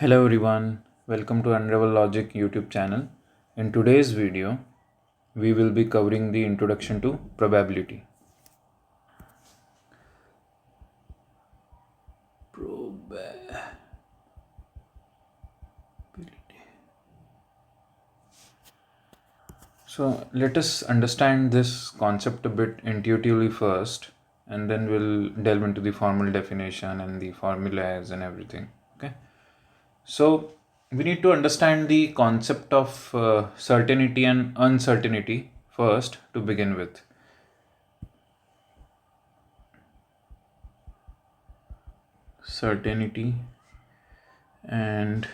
Hello everyone, welcome to Unravel Logic YouTube channel. In today's video, we will be covering the introduction to probability. Probability. So let us understand this concept a bit intuitively first, and then we'll delve into the formal definition and the formulas and everything. Okay. So we need to understand the concept of certainty and uncertainty first to begin with. Certainty and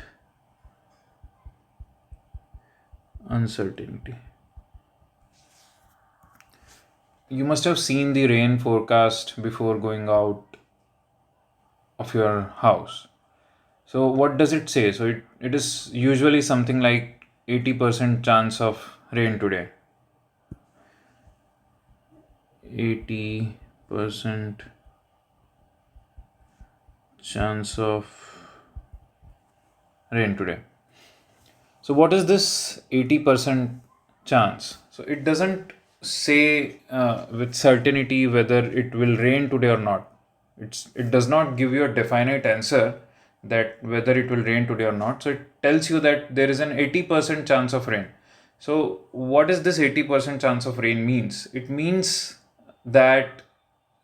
uncertainty. You must have seen the rain forecast before going out of your house. So what does it say? So it is usually something like 80% chance of rain today. 80% chance of rain today. So what is this 80% chance? So it doesn't say with certainty whether it will rain today or not. It does not give you a definite answer that whether it will rain today or not. So it tells you that there is an 80% chance of rain. So what is this 80% chance of rain means? It means that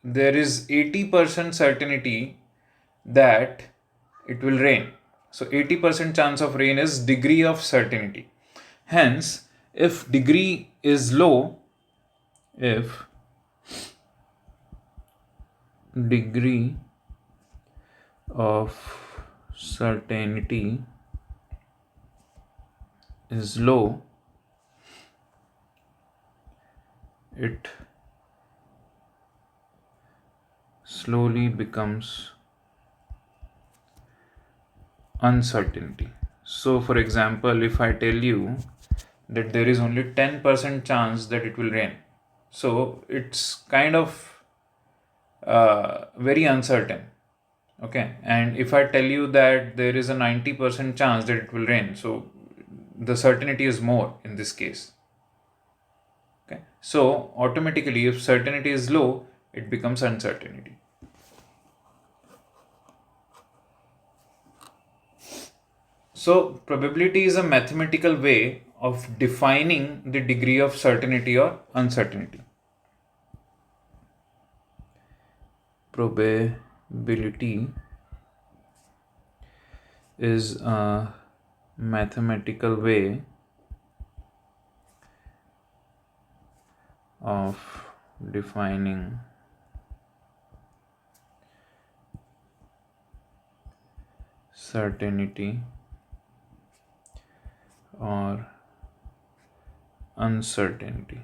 there is 80% certainty that it will rain. So 80% chance of rain is degree of certainty. Hence, if degree is low, if degree of certainty is low, it slowly becomes uncertainty. So for example, if I tell you that there is only 10% chance that it will rain, so it's kind of very uncertain. Okay, and if I tell you that there is a 90% chance that it will rain, so the certainty is more in this case. Okay, so automatically if certainty is low, it becomes uncertainty. So probability is a mathematical way of defining the degree of certainty or uncertainty. Probability is a mathematical way of defining certainty or uncertainty.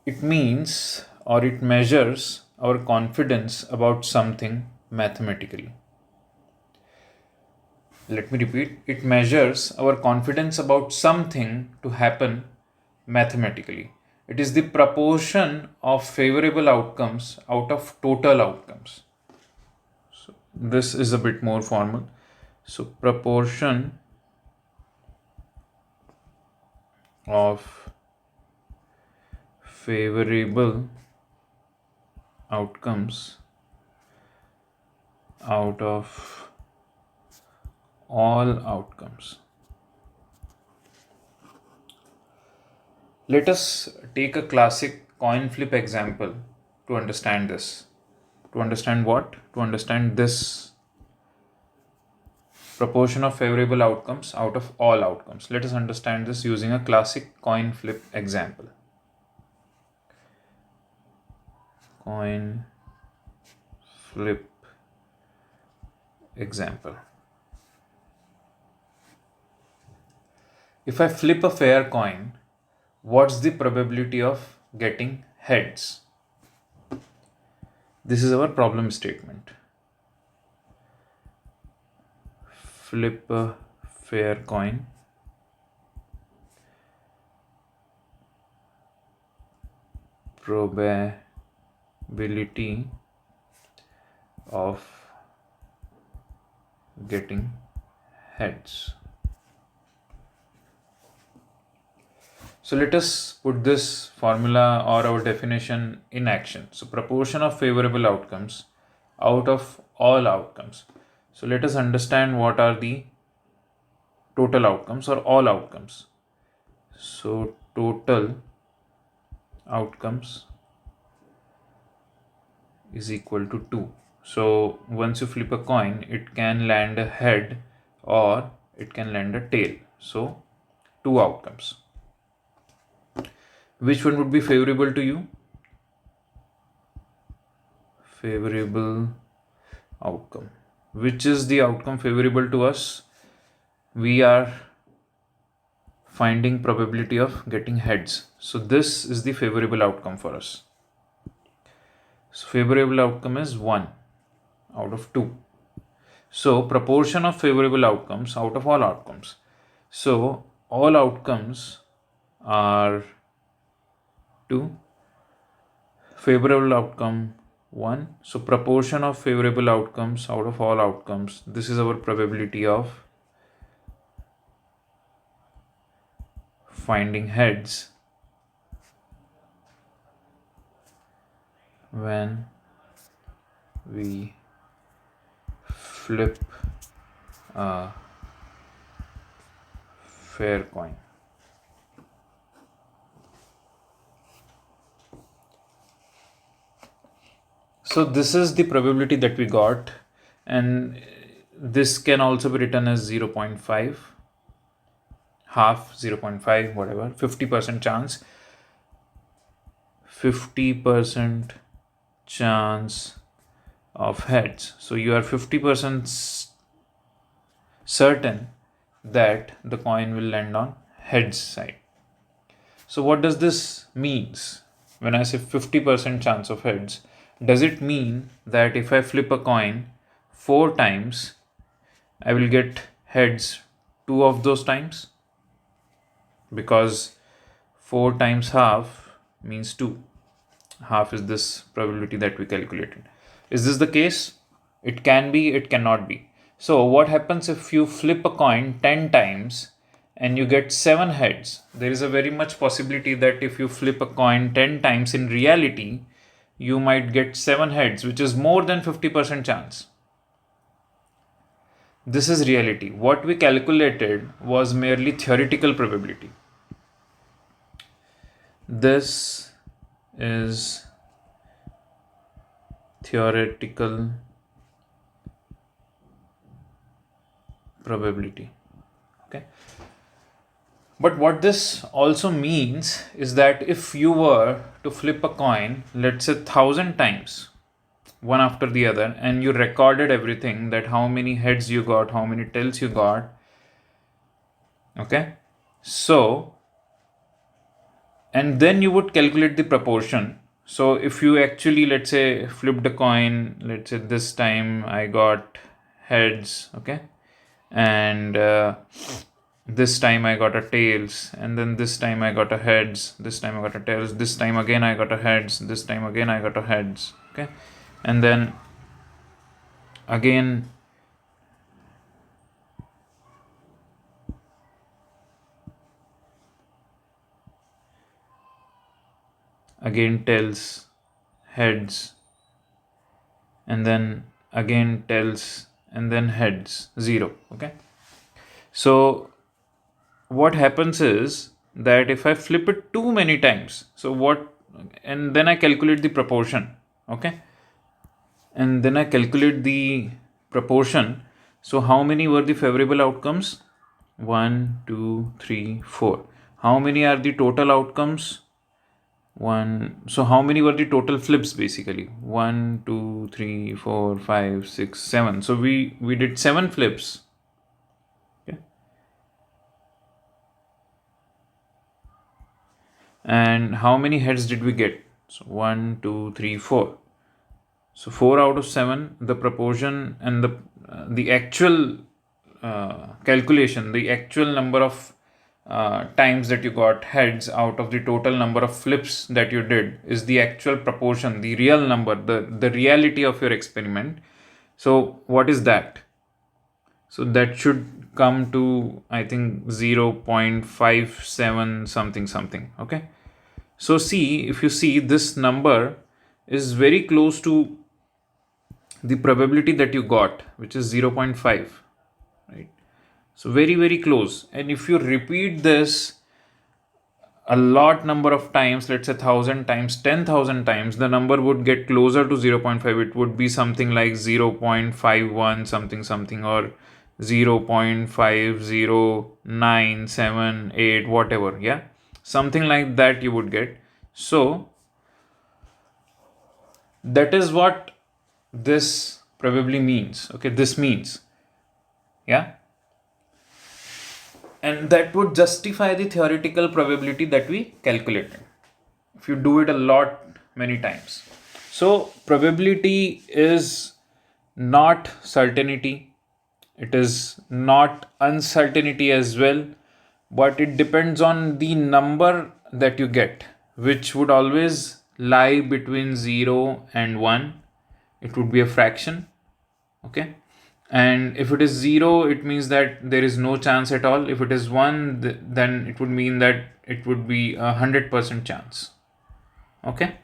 It means or it measures our confidence about something mathematically. Let me repeat, it measures our confidence about something to happen mathematically. It is the proportion of favorable outcomes out of total outcomes. So this is a bit more formal. So proportion of favorable outcomes out of all outcomes. Let us take a classic coin flip example to understand this. To understand what? To understand this proportion of favorable outcomes out of all outcomes. Let us understand this using a classic coin flip example. Coin flip example. If I flip a fair coin, what's the probability of getting heads? This is our problem statement. Flip a fair coin. Probability of getting heads. So let us put this formula or our definition in action. So proportion of favorable outcomes out of all outcomes. So let us understand what are the total outcomes or all outcomes. So total outcomes is equal to 2. So once you flip a coin, it can land a head or it can land a tail. So 2 outcomes. Which one would be favorable to you? Favorable outcome. Which is the outcome favorable to us? We are finding probability of getting heads. So this is the favorable outcome for us. So favorable outcome is 1 out of 2. So proportion of favorable outcomes out of all outcomes. So all outcomes are 2, favorable outcome 1. So proportion of favorable outcomes out of all outcomes. This is our probability of finding heads when we flip a fair coin. So this is the probability that we got, and this can also be written as 0.5, half, 0.5, whatever, 50% chance. 50% chance of heads. So you are 50% certain that the coin will land on heads side. So what does this means? When I say 50% chance of heads, does it mean that if I flip a coin 4 times, I will get heads 2 of those times? Because 4 times half means 2. Half is this probability that we calculated. Is this the case? It can be, it cannot be. So what happens if you flip a coin 10 times and you get 7 heads? There is a very much possibility that if you flip a coin 10 times, in reality you might get 7 heads, which is more than 50% chance. This is reality. What we calculated was merely theoretical probability. This is theoretical probability. Okay. But what this also means is that if you were to flip a coin, let's say 1,000 times, one after the other, and you recorded everything, that how many heads you got, how many tails you got. Okay. So, and then you would calculate the proportion. So if you actually, let's say, flipped a coin, let's say this time I got heads, okay, and this time I got a tails, and then this time I got a heads, this time I got a tails, this time again I got a heads, this time again I got a heads, okay, and then again tails, heads, and then again tails, and then heads, 0. Okay. So what happens is that if I flip it too many times, so what, and then I calculate the proportion. Okay. And then I calculate the proportion. So how many were the favorable outcomes? 1, 2, 3, 4. How many are the total outcomes? 1. So how many were the total flips basically? 1, 2, 3, 4, 5, 6, 7. So we did 7 flips. Okay. And how many heads did we get? So 1, 2, 3, 4. So 4 out of 7, the proportion and the actual calculation, the actual number of times that you got heads out of the total number of flips that you did is the actual proportion, the real number, the reality of your experiment. So what is that? So that should come to, I think, 0.57 something something. Okay. So see, if you see, this number is very close to the probability that you got, which is 0.5, right? So very, very close. And if you repeat this a lot number of times, let's say 1,000 times, 10,000 times, the number would get closer to 0.5. It would be something like 0.51 something something, or 0.509778, whatever. Yeah, something like that you would get. So that is what this probably means. Okay, this means, yeah, and that would justify the theoretical probability that we calculated if you do it a lot many times. So probability is not certainty, it is not uncertainty as well, but it depends on the number that you get, which would always lie between 0 and 1. It would be a fraction. Okay, and if it is 0, it means that there is no chance at all. If it is 1, then it would mean that it would be 100% chance. Okay,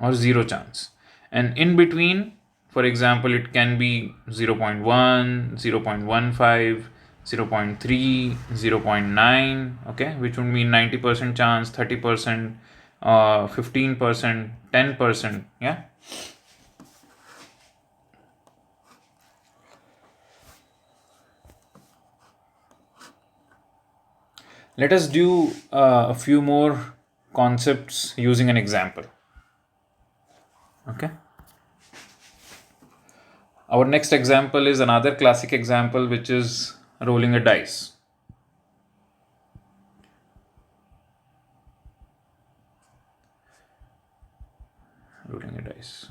or 0 chance. And in between, for example, it can be 0.1, 0.15, 0.3, 0.9. Okay, which would mean 90% chance, 30%, 15%, 10%. Yeah. Let us do a few more concepts using an example. Okay. Our next example is another classic example, which is rolling a dice. Rolling a dice.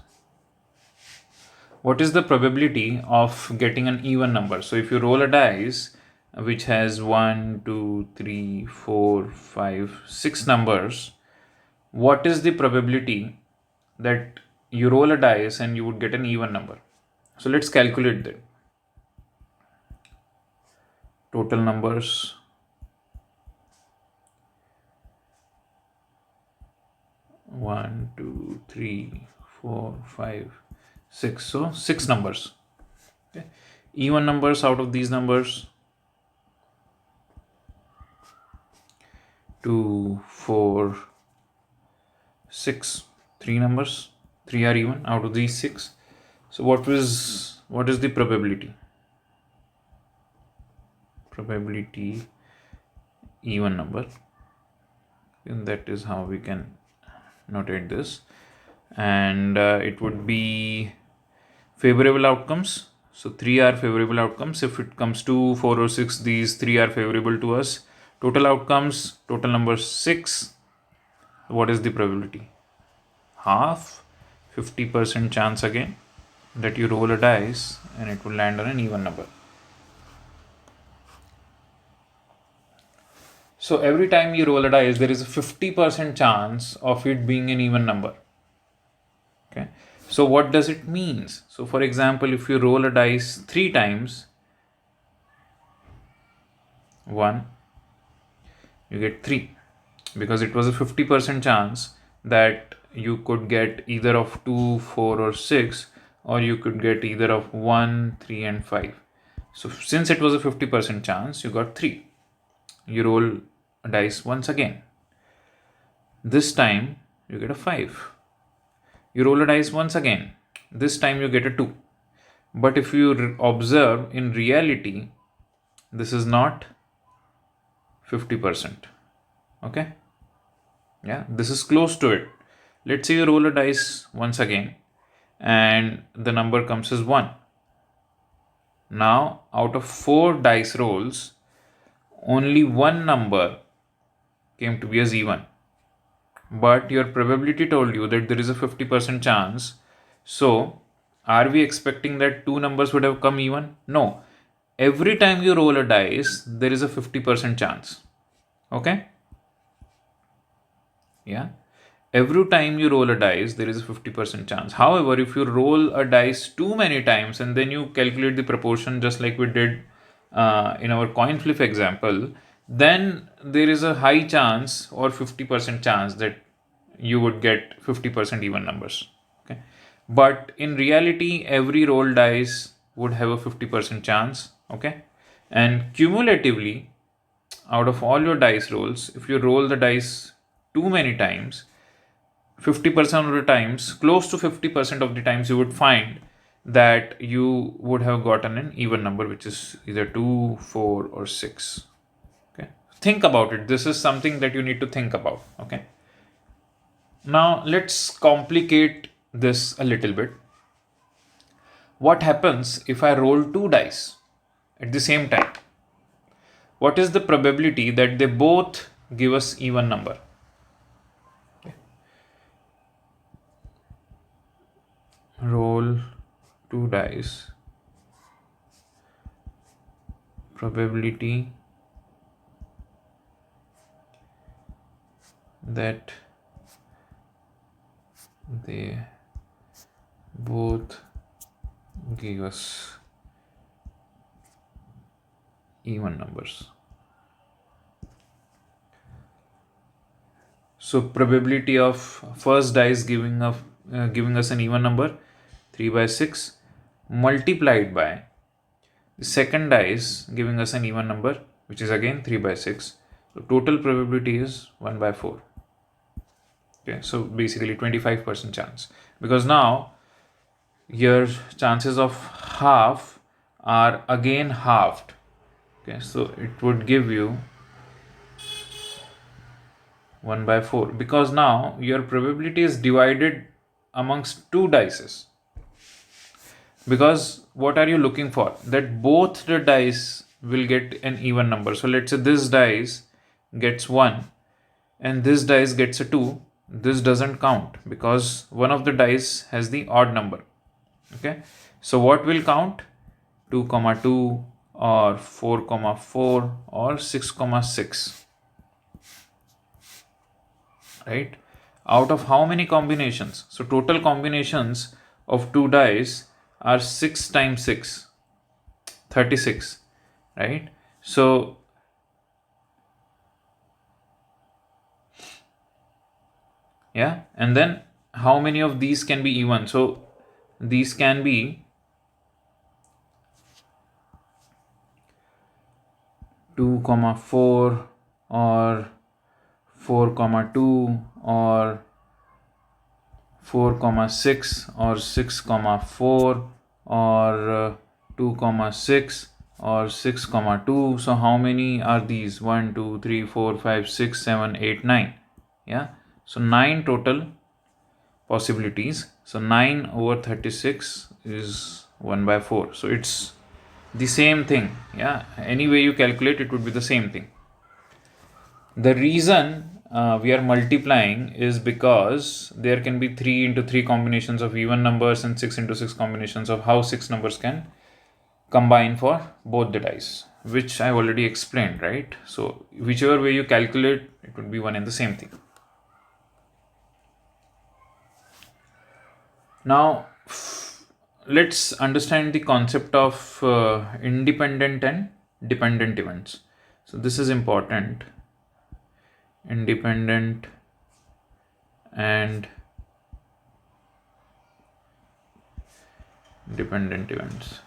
What is the probability of getting an even number? So if you roll a dice which has 1, 2, 3, 4, 5, 6 numbers, what is the probability that you roll a dice and you would get an even number? So let's calculate that. Total numbers. 1, 2, 3, 4, 5, 6. So 6 numbers. Okay. Even numbers out of these numbers: 2, 4, 6. 3 numbers. 3 are even out of these 6. So what is the probability? Probability even number. And that is how we can notate this. And it would be favorable outcomes. So 3 are favorable outcomes. If it comes to 4 or 6, these 3 are favorable to us. Total outcomes, total number 6. What is the probability? Half. 50% chance again that you roll a dice and it will land on an even number. So every time you roll a dice, there is a 50% chance of it being an even number. Okay. So what does it mean? So for example, if you roll a dice 3 times, 1, you get 3, because it was a 50% chance that you could get either of 2, 4 or 6, or you could get either of 1, 3 and 5. So since it was a 50% chance, you got 3. You roll a dice once again. This time you get a 5. You roll a dice once again. This time you get a 2. But if you observe, in reality, this is not 50%. Okay. Yeah, this is close to it. Let's say you roll a dice once again and the number comes as 1. Now, out of 4 dice rolls, only one number came to be as even. But your probability told you that there is a 50% chance. So, are we expecting that 2 numbers would have come even? No. Every time you roll a dice, there is a 50% chance. Okay? Yeah. Every time you roll a dice, there is a 50% chance. However, if you roll a dice too many times and then you calculate the proportion just like we did in our coin flip example, then there is a high chance or 50% chance that you would get 50% even numbers. Okay. But in reality, every roll dice would have a 50% chance. Okay. And cumulatively, out of all your dice rolls, if you roll the dice too many times, 50% of the times, close to 50% of the times, you would find that you would have gotten an even number, which is either 2, 4, or 6. Okay. Think about it. This is something that you need to think about. Okay. Now let's complicate this a little bit. What happens if I roll two dice at the same time? What is the probability that they both give us even number? Roll two dice. Probability that they both give us even numbers. So probability of first dice giving us an even number 3/6 multiplied by the second dice giving us an even number, which is again 3/6. So total probability is 1/4. Okay, so basically 25% chance, because now your chances of half are again halved. Okay, so it would give you 1/4, because now your probability is divided amongst two dices. Because what are you looking for? That both the dice will get an even number. So let's say this dice gets 1 and this dice gets a 2. This doesn't count because one of the dice has the odd number. Okay, so what will count? 2, 2 or 4, 4 or 6, 6. Right? Out of how many combinations? So total combinations of two dice are 6 times 6, 36. Right? So yeah, and then how many of these can be even? So these can be 2, 4 or 4, 2 or 4, 6 or 6, 4 or 2, 6 or 6, 2. So how many are these? 1, 2, 3, 4, 5, 6, 7, 8, 9. Yeah. So 9 total possibilities. So 9 over 36 is 1/4. So it's the same thing. Yeah. Any way you calculate, it would be the same thing. The reason we are multiplying is because there can be 3 into 3 combinations of even numbers and 6 into 6 combinations of how 6 numbers can combine for both the dice, which I already explained, right? So whichever way you calculate, it would be one and the same thing. Now let's understand the concept of independent and dependent events. So this is important. Independent and dependent events.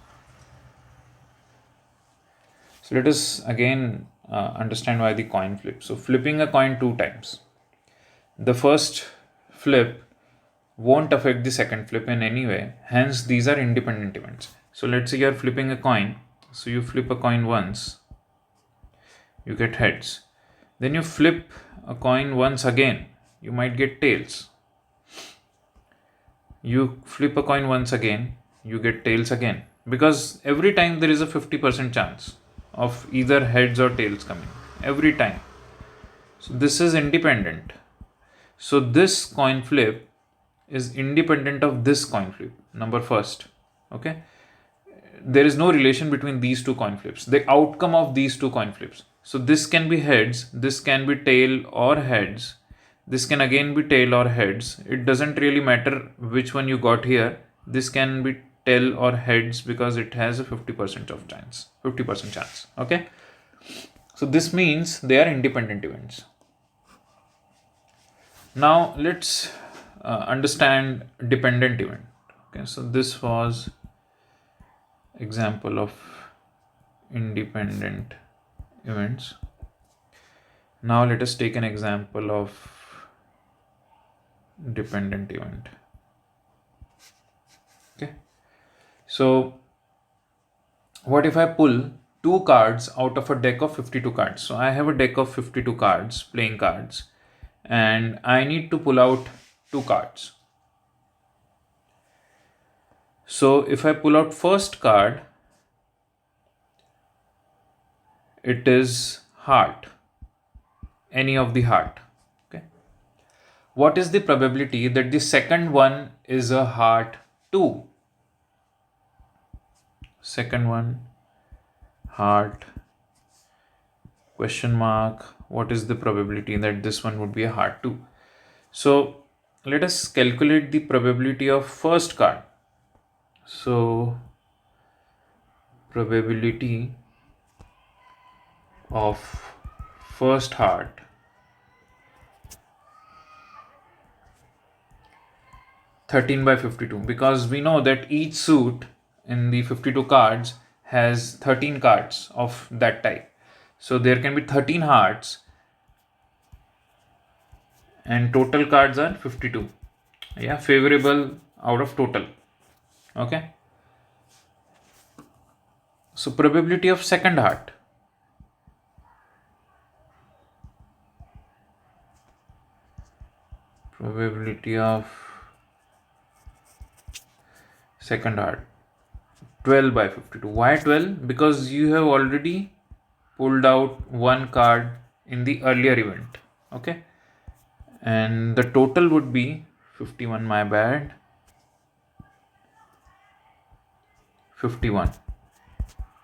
So let us again understand why the coin flip. So flipping a coin 2 times. The first flip won't affect the second flip in any way. Hence, these are independent events. So let's say you're flipping a coin. So you flip a coin once, you get heads. Then you flip a coin once again, you might get tails. You flip a coin once again, you get tails again. Because every time there is a 50% chance of either heads or tails coming. Every time. So this is independent. So this coin flip is independent of this coin flip, number first. Okay. There is no relation between these two coin flips, the outcome of these two coin flips. So this can be heads, this can be tail or heads, this can again be tail or heads. It doesn't really matter which one you got here. This can be tail or heads because it has a 50% of chance, 50% chance. Okay. So this means they are independent events. Now let's understand dependent event. Okay, so this was example of independent events. Now let us take an example of dependent event. Okay, so what if I pull two cards out of a deck of 52 cards? So I have a deck of 52 cards, playing cards, and I need to pull out two cards. So if I pull out first card, it is heart, any of the heart. Okay, what is the probability that the second one is a heart too? Second one, heart, question mark. What is the probability that this one would be a heart too? So let us calculate the probability of first card. So probability of first heart, (13 by 52), because we know that each suit in the 52 cards has 13 cards of that type. So there can be 13 hearts and total cards are 52. Yeah, favorable out of total. Okay. So probability of second heart. Probability of second heart, 12 by 52. Why 12? Because you have already pulled out one card in the earlier event. Okay. And the total would be 51, my bad. 51.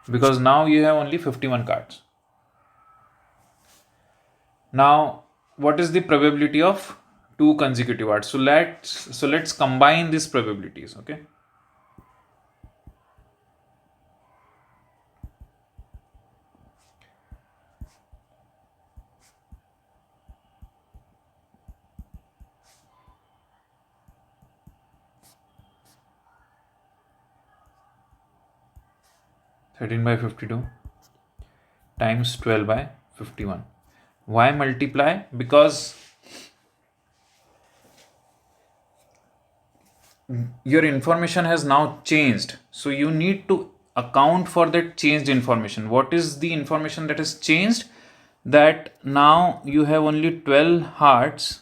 Because now you have only 51 cards. Now, what is the probability of two consecutive hearts? So let's combine these probabilities. Okay. (13 by 52 times 12 by 51. Why multiply? Because your information has now changed. So you need to account for that changed information. What is the information that has changed? That now you have only 12 hearts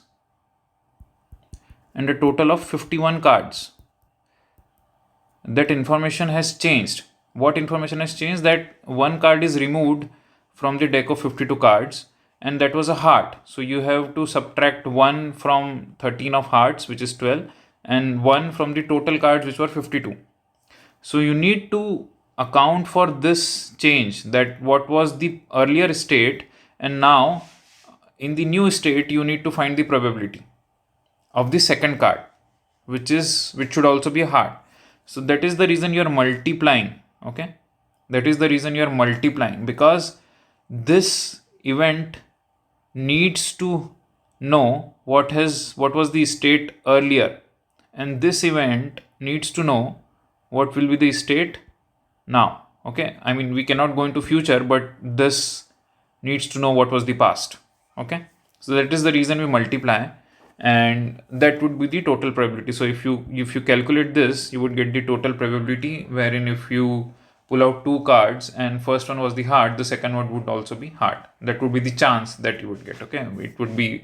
and a total of 51 cards. That information has changed. What information has changed? That one card is removed from the deck of 52 cards and that was a heart. So you have to subtract 1 from 13 of hearts, which is 12, and 1 from the total cards, which were 52. So you need to account for this change, that what was the earlier state and now in the new state you need to find the probability of the second card, which should also be a heart. So that is the reason you are multiplying. Okay, that is the reason you are multiplying, because this event needs to know what was the state earlier, and this event needs to know what will be the state now. Okay, I mean, we cannot go into future, but this needs to know what was the past. Okay, so that is the reason we multiply, and that would be the total probability. So if you calculate this, you would get the total probability, wherein if you pull out two cards and first one was the heart, the second one would also be heart. That would be the chance that you would get. Okay, it would be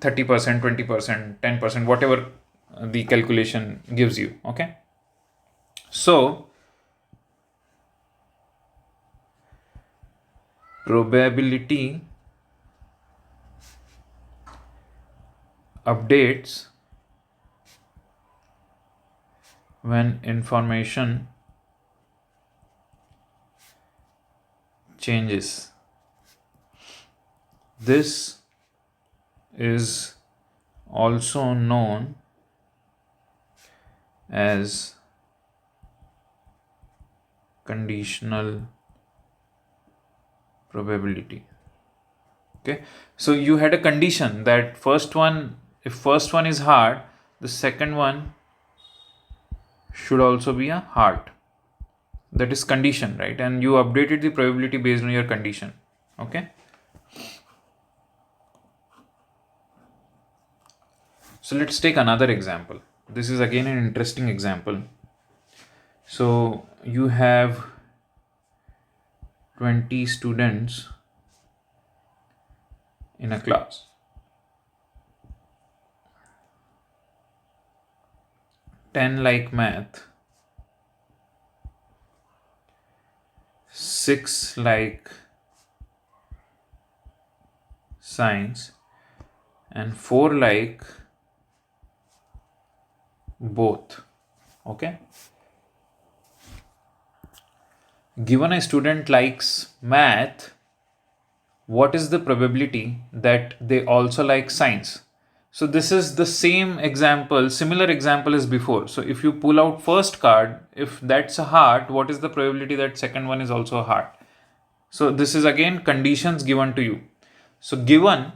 30%, 20%, 10%, whatever the calculation gives you. Okay, so probability updates when information changes. This is also known as conditional probability. Okay, so you had a condition that if first one is hard, the second one should also be a hard. That is condition, right? And you updated the probability based on your condition. Okay, so let's take another example. This is again an interesting example. So you have 20 students in a class. 10 like math, 6 like science, and 4 like both. Okay, given a student likes math, what is the probability that they also like science? So this is the same example, similar example as before. So if you pull out first card, if that's a heart, what is the probability that second one is also a heart? So this is again conditions given to you. So given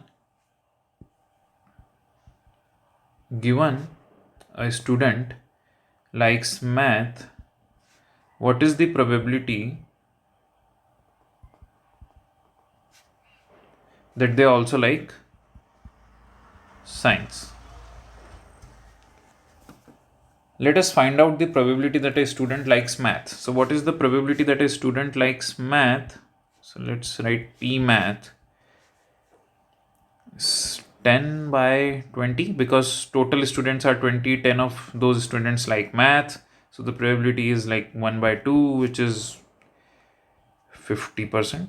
a student likes math, what is the probability that they also like science? Let us find out the probability that a student likes math. So what is the probability that a student likes math? So let's write P math. 10 by 20, because total students are 20, 10 of those students like math. So the probability is like 1 by 2, which is 50%.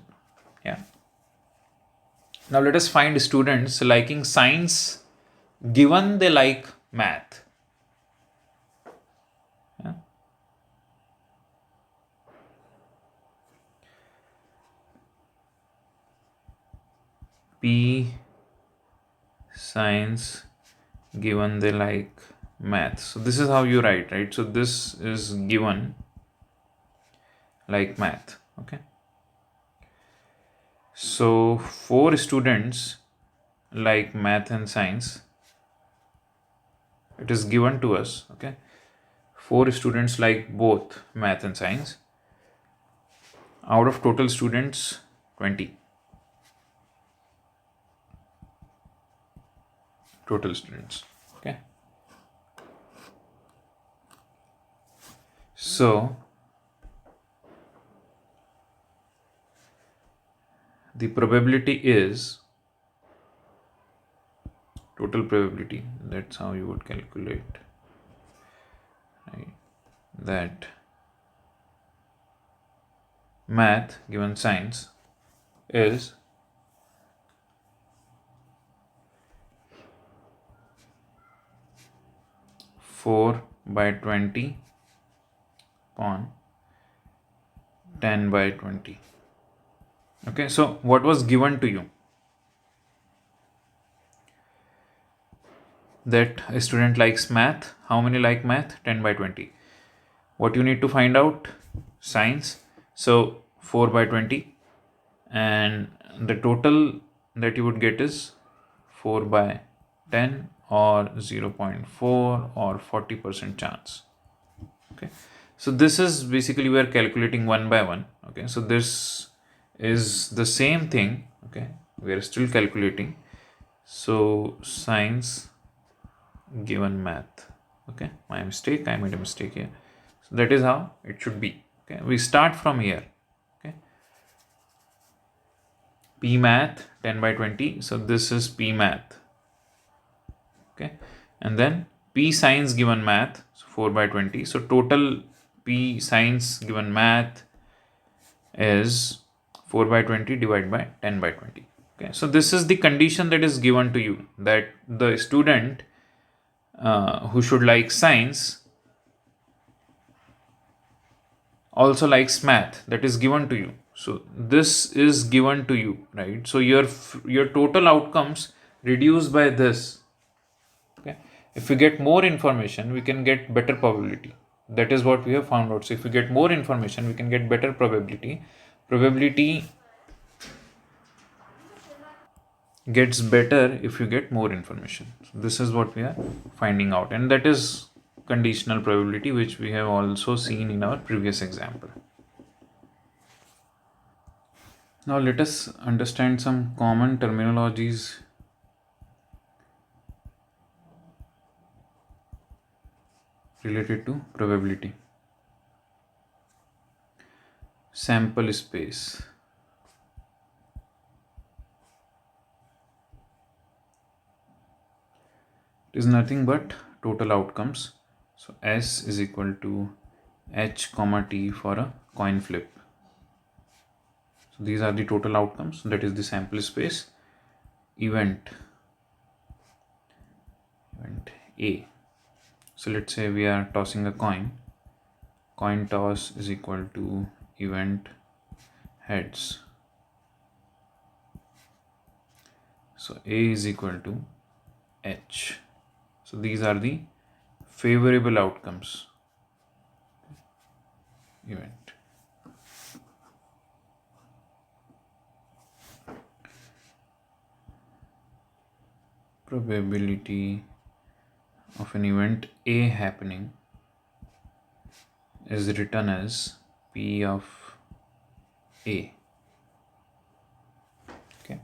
Yeah. Now let us find students liking science given they like math. Yeah. P science given they like math. So this is how you write, right? So this is given like math. Okay. So 4 students like math and science. It is given to us. Okay. 4 students like both math and science. Out of total students, 20. Total students. Okay. So the probability is total probability. That's how you would calculate, right? That math given science is 4 by 20 upon 10 by 20. Okay, so what was given to you? That a student likes math. How many like math? 10 by 20. What you need to find out? Science. So 4 by 20. And the total that you would get is 4 by 10 or 0.4 or 40% chance. Okay, so this is basically we are calculating one by one. Okay, so this is the same thing. Okay, we are still calculating. So science given math. Okay, my mistake, I made a mistake here. So that is how it should be. Okay, we start from here. Okay, P math 10 by 20. So this is P math. Okay, and then P science given math, so 4 by 20. So total P science given math is 4 by 20 divided by 10 by 20. Okay, so this is the condition that is given to you, that the student who should like science also likes math. That is given to you. So this is given to you, right? So your total outcomes reduced by this. Okay. If we get more information, we can get better probability. That is what we have found out. So if we get more information, we can get better probability. Probability gets better if you get more information. So this is what we are finding out, and that is conditional probability, which we have also seen in our previous example. Now let us understand some common terminologies related to probability. Sample space. It is nothing but total outcomes. So S is equal to H comma T for a coin flip. So these are the total outcomes. That is the sample space. Event A. So let's say we are tossing a coin. Coin toss is equal to event heads. So A is equal to H. So these are the favorable outcomes. Event. Probability of an event A happening is written as P of A. Okay.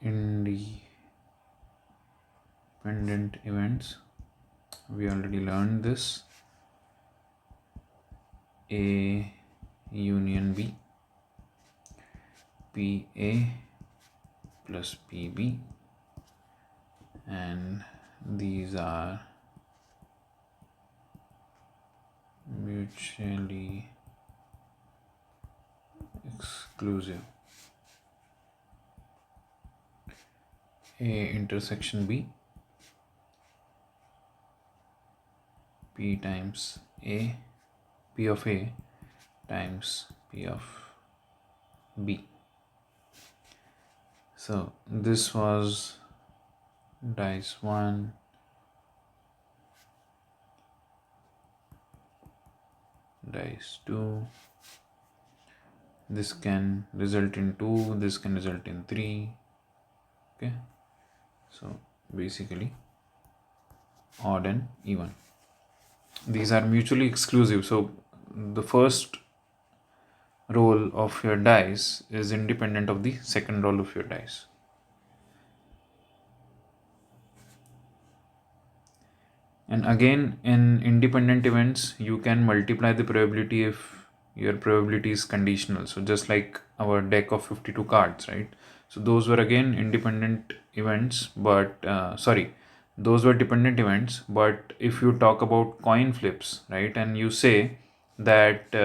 Independent events, we already learned this. A union B, PA plus PB, and these are mutually exclusive. A intersection B, P times A, P of A times P of B. So this was dice 1, dice 2. This can result in 2, this can result in 3. Okay, so basically odd and even. These are mutually exclusive. So the first roll of your dice is independent of the second roll of your dice. And again, in independent events, you can multiply the probability if your probability is conditional. So just like our deck of 52 cards, right? So those were again independent events, but those were dependent events. But if you talk about coin flips, right, and you say that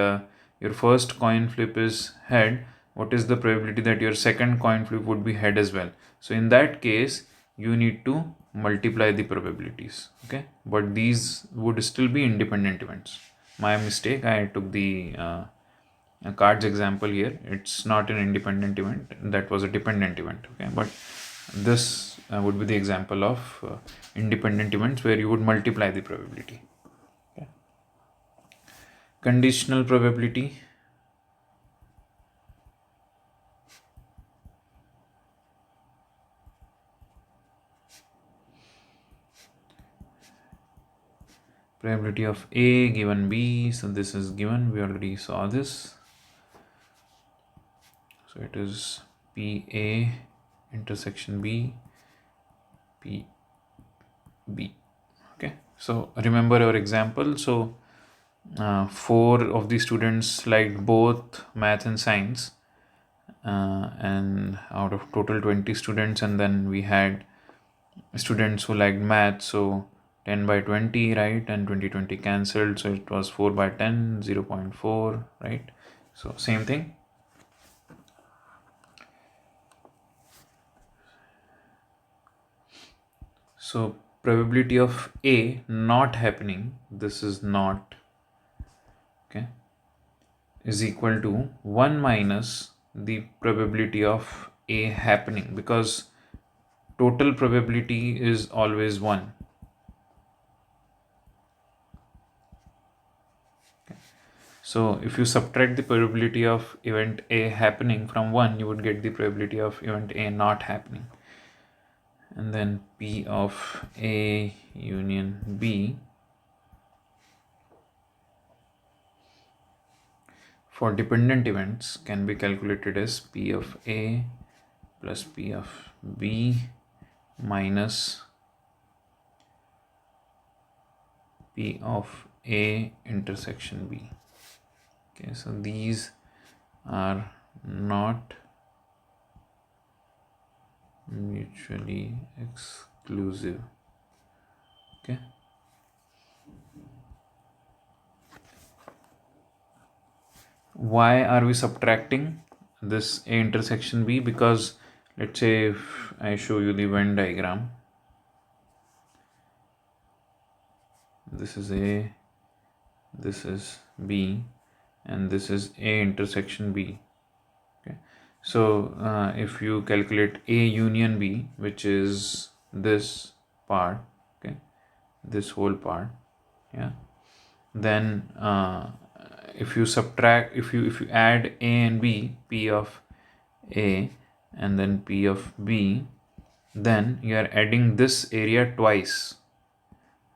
your first coin flip is head, what is the probability that your second coin flip would be head as well? So in that case, you need to multiply the probabilities. Okay, but these would still be independent events. My mistake, I took the cards example here. It's not an independent event, that was a dependent event. Okay, but this would be the example of independent events where you would multiply the probability. Okay. Conditional probability. Probability of A given B. So this is given, we already saw this. So it is PA intersection B, PB. Okay, so remember our example. So 4 of the students liked both math and science, and out of total 20 students, and then we had students who liked math, so 10 by 20, right, and 20 cancelled, so it was 4 by 10, 0.4, right? So same thing. So probability of A not happening, this is not, okay, is equal to 1 minus the probability of A happening, because total probability is always 1. So if you subtract the probability of event A happening from 1, you would get the probability of event A not happening. And then P of A union B for dependent events can be calculated as P of A plus P of B minus P of A intersection B. Okay, so these are not mutually exclusive. Okay. Why are we subtracting this A intersection B? Because let's say if I show you the Venn diagram, this is A, this is B, and this is A intersection B. Okay, so if you calculate A union B, which is this part, okay, this whole part, yeah, then if you subtract, if you add A and B, P of A and then P of B, then you are adding this area twice.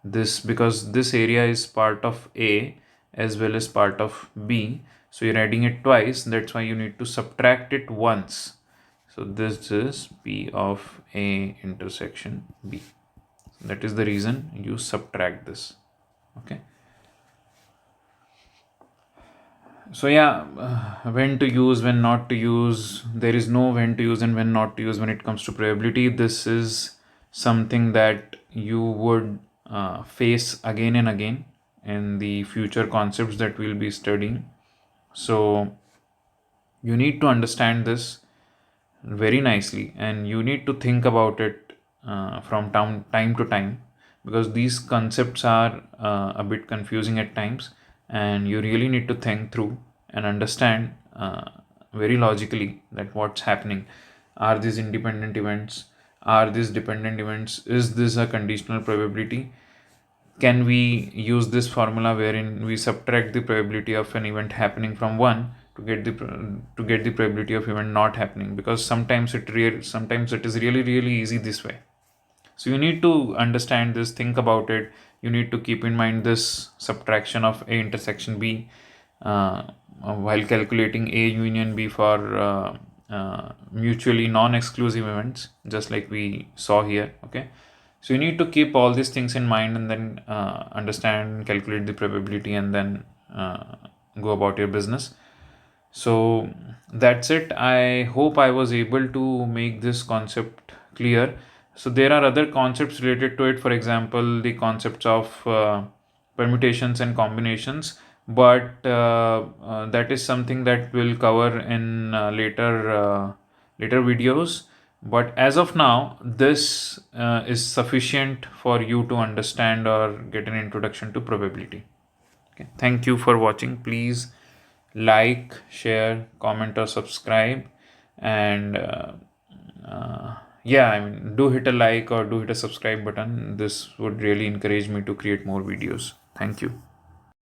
This, because this area is part of A as well as part of B, so you're adding it twice. That's why you need to subtract it once. So this is P of A intersection B. That is the reason you subtract this. Okay. So yeah, when to use, when not to use. There is no when to use and when not to use when it comes to probability. This is something that you would face again and again in the future concepts that we'll be studying. So you need to understand this very nicely, and you need to think about it from time to time, because these concepts are a bit confusing at times, and you really need to think through and understand very logically that what's happening. Are these independent events? Are these dependent events? Is this a conditional probability? Can we use this formula wherein we subtract the probability of an event happening from 1 to get the probability of event not happening? Because sometimes it is really easy this way. So you need to understand this, think about it. You need to keep in mind this subtraction of A intersection B while calculating A union B for mutually non-exclusive events, just like we saw here. Okay. So you need to keep all these things in mind, and then understand, calculate the probability, and then go about your business. So that's it. I hope I was able to make this concept clear. So there are other concepts related to it, for example, the concepts of permutations and combinations, but that is something that we'll cover in later videos. But as of now, this is sufficient for you to understand or get an introduction to probability. Okay. Thank you for watching. Please like, share, comment, or subscribe. And yeah, I mean, do hit a like or do hit a subscribe button. This would really encourage me to create more videos. Thank you.